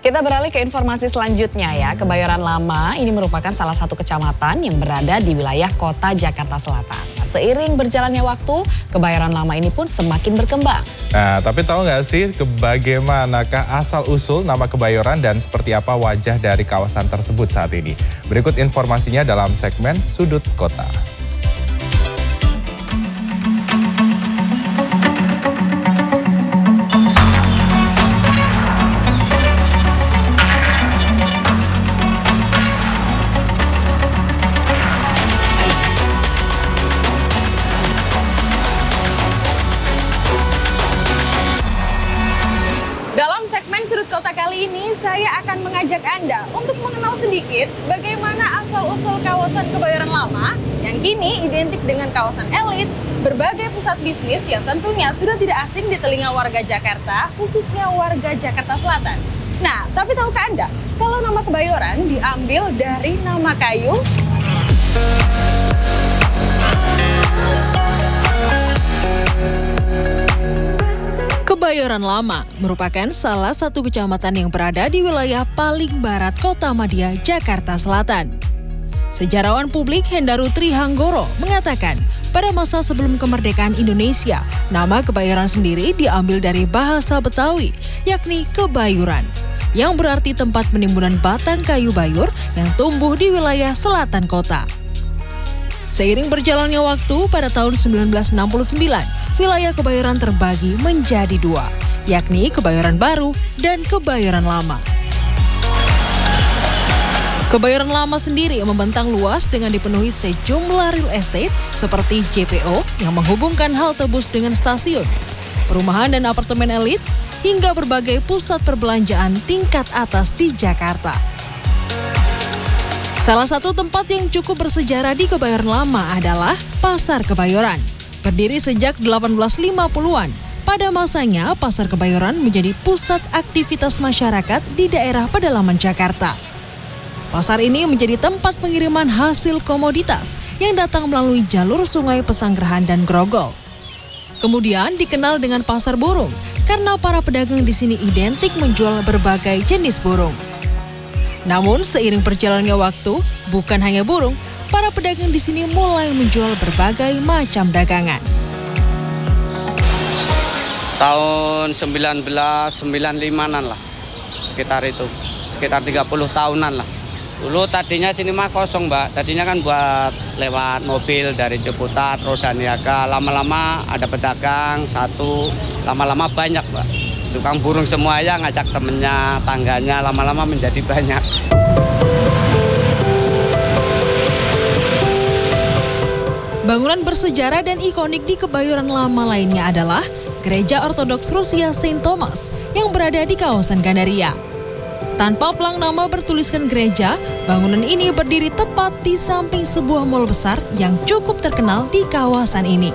Kita beralih ke informasi selanjutnya ya. Kebayoran Lama ini merupakan salah satu kecamatan yang berada di wilayah kota Jakarta Selatan. Seiring berjalannya waktu, Kebayoran Lama ini pun semakin berkembang. Nah, tapi tahu nggak sih bagaimanakah asal-usul nama Kebayoran dan seperti apa wajah dari kawasan tersebut saat ini? Berikut informasinya dalam segmen Sudut Kota. Dalam segmen Sudut Kota kali ini, saya akan mengajak Anda untuk mengenal sedikit bagaimana asal-usul kawasan Kebayoran Lama yang kini identik dengan kawasan elit, berbagai pusat bisnis yang tentunya sudah tidak asing di telinga warga Jakarta, khususnya warga Jakarta Selatan. Nah, tapi tahukah Anda kalau nama Kebayoran diambil dari nama kayu? Kebayoran Lama merupakan salah satu kecamatan yang berada di wilayah paling barat Kota Madia, Jakarta Selatan. Sejarawan publik Hendaru Trihanggoro mengatakan, pada masa sebelum kemerdekaan Indonesia, nama Kebayoran sendiri diambil dari bahasa Betawi, yakni kebayuran, yang berarti tempat penimbunan batang kayu bayur yang tumbuh di wilayah selatan kota. Seiring berjalannya waktu, pada tahun 1969, wilayah Kebayoran terbagi menjadi dua, yakni Kebayoran Baru dan Kebayoran Lama. Kebayoran Lama sendiri membentang luas dengan dipenuhi sejumlah real estate seperti JPO yang menghubungkan halte bus dengan stasiun, perumahan dan apartemen elit, hingga berbagai pusat perbelanjaan tingkat atas di Jakarta. Salah satu tempat yang cukup bersejarah di Kebayoran Lama adalah Pasar Kebayoran. Berdiri sejak 1850-an, pada masanya Pasar Kebayoran menjadi pusat aktivitas masyarakat di daerah pedalaman Jakarta. Pasar ini menjadi tempat pengiriman hasil komoditas yang datang melalui jalur Sungai Pesanggerahan dan Grogol. Kemudian dikenal dengan Pasar Burung karena para pedagang di sini identik menjual berbagai jenis burung. Namun seiring berjalannya waktu, bukan hanya burung, para pedagang di sini mulai menjual berbagai macam dagangan. Tahun 1995-an lah, sekitar itu, sekitar 30 tahunan lah. Dulu tadinya sini mah kosong, Mbak. Tadinya kan buat lewat mobil dari Ciputat, Roda Niaga. Lama-lama ada pedagang satu, lama-lama banyak, Mbak. Tukang burung semua ya ngajak temennya, tangganya, lama-lama menjadi banyak. Bangunan bersejarah dan ikonik di Kebayoran Lama lainnya adalah Gereja Ortodoks Rusia Saint Thomas yang berada di kawasan Gandaria. Tanpa pelang nama bertuliskan gereja, bangunan ini berdiri tepat di samping sebuah mal besar yang cukup terkenal di kawasan ini.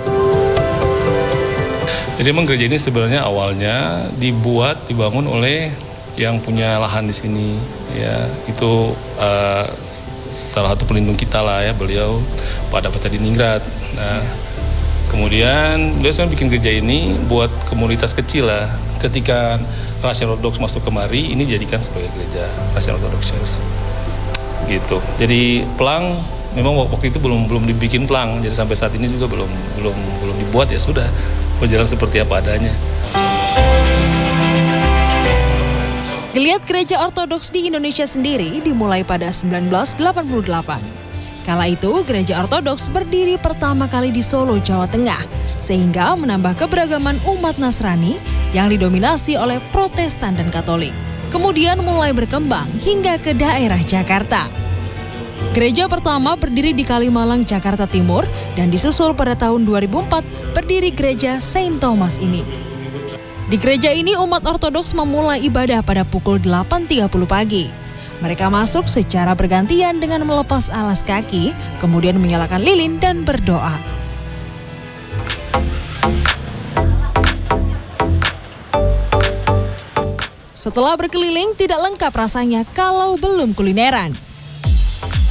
Jadi memang gereja ini sebenarnya awalnya dibangun oleh yang punya lahan di sini, ya itu salah satu pelindung kita lah ya, beliau Pak Dapat Diningrat. Nah, kemudian beliau sekarang bikin gereja ini buat komunitas kecil lah. Ketika Russian Orthodox masuk kemari, ini dijadikan sebagai gereja Russian Orthodox. Gitu. Jadi pelang memang waktu itu belum dibikin pelang, jadi sampai saat ini juga belum dibuat, ya sudah berjalan seperti apa adanya. Geliat gereja ortodoks di Indonesia sendiri dimulai pada 1988. Kala itu, gereja ortodoks berdiri pertama kali di Solo, Jawa Tengah, sehingga menambah keberagaman umat Nasrani yang didominasi oleh Protestan dan Katolik. Kemudian mulai berkembang hingga ke daerah Jakarta. Gereja pertama berdiri di Kalimalang, Jakarta Timur, dan disusul pada tahun 2004 berdiri gereja Saint Thomas ini. Di gereja ini umat ortodoks memulai ibadah pada pukul 8.30 pagi. Mereka masuk secara bergantian dengan melepas alas kaki, kemudian menyalakan lilin dan berdoa. Setelah berkeliling, tidak lengkap rasanya kalau belum kulineran.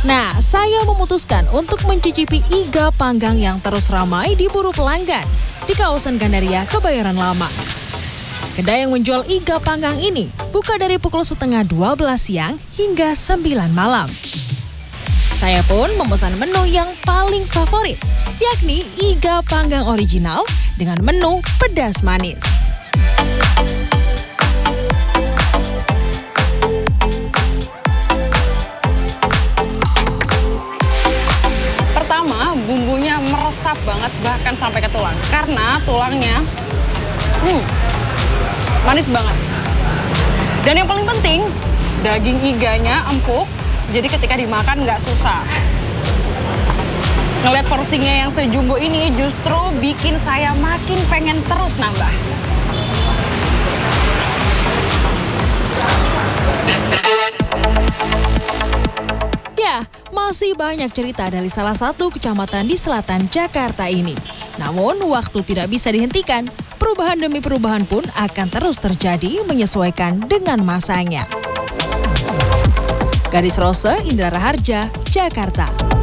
Nah, saya memutuskan untuk mencicipi iga panggang yang terus ramai diburu pelanggan di kawasan Gandaria, Kebayoran Lama. Kedai yang menjual iga panggang ini buka dari pukul 11:30 siang hingga 9 malam. Saya pun memesan menu yang paling favorit, yakni iga panggang original dengan menu pedas manis. Pertama, bumbunya meresap banget bahkan sampai ke tulang. Karena tulangnya manis banget. Dan yang paling penting, daging iganya empuk, jadi ketika dimakan nggak susah. Ngeliat porsinya yang sejumbo ini justru bikin saya makin pengen terus nambah. Ya, masih banyak cerita dari salah satu kecamatan di selatan Jakarta ini. Namun, waktu tidak bisa dihentikan. Perubahan demi perubahan pun akan terus terjadi menyesuaikan dengan masanya. Gadis Rose, Indra Raharja, Jakarta.